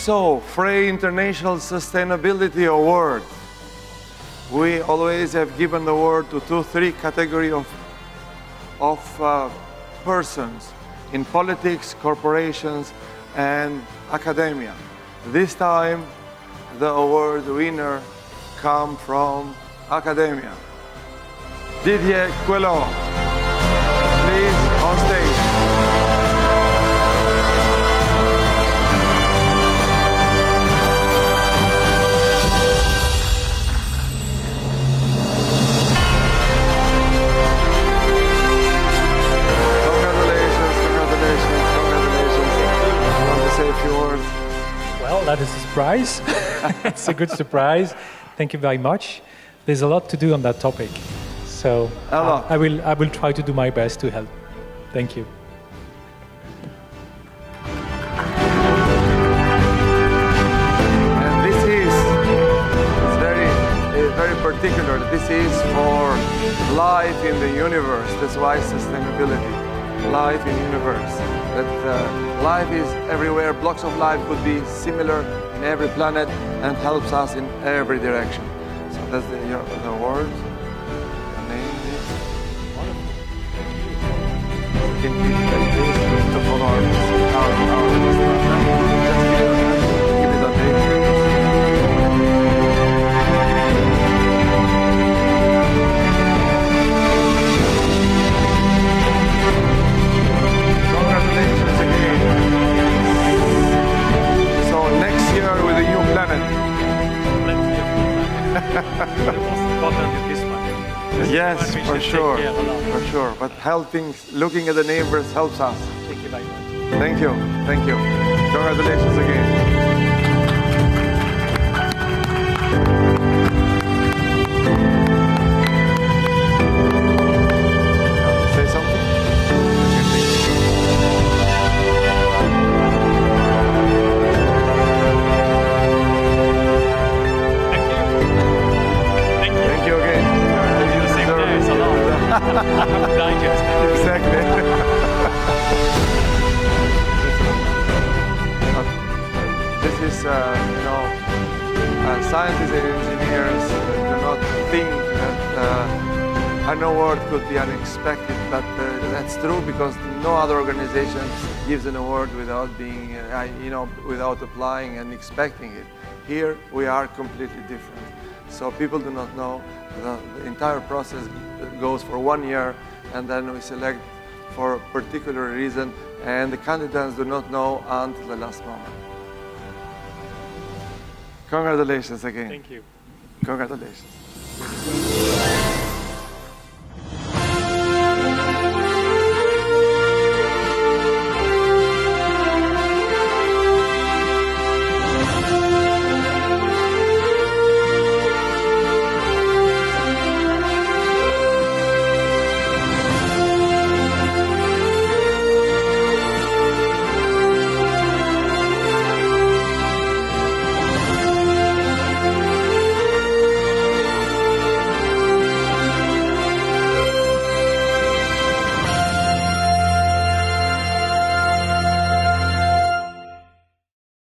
So, Fray International Sustainability Award. We always have given the award to 2-3 category of persons in politics, corporations, and academia. This time, the award winner comes from academia. Didier Queloz, please, on stage. Well, that is a surprise. It's a good surprise. Thank you very much. There's a lot to do on that topic. So I will try to do my best to help. Thank you. And this is very particular. This is for life in the universe. That's why sustainability, life in universe. That life is everywhere. Blocks of life could be similar in every planet and helps us in every direction. So that's the word. The name is to follow our just give it a name. Congratulations again. So next year with a new planet. The most important is this one. Yes, for sure, for sure. But helping, looking at the neighbors helps us. Thank you very much. Thank you, thank you. Congratulations again. Say something? Thank you again. Exactly. This is, scientists and engineers do not think that an award could be unexpected, but that's true because no other organization gives an award without being, without applying and expecting it. Here we are completely different. So people do not know. The entire process goes for 1 year, and then we select for a particular reason, and the candidates do not know until the last moment. Congratulations again. Thank you. Congratulations.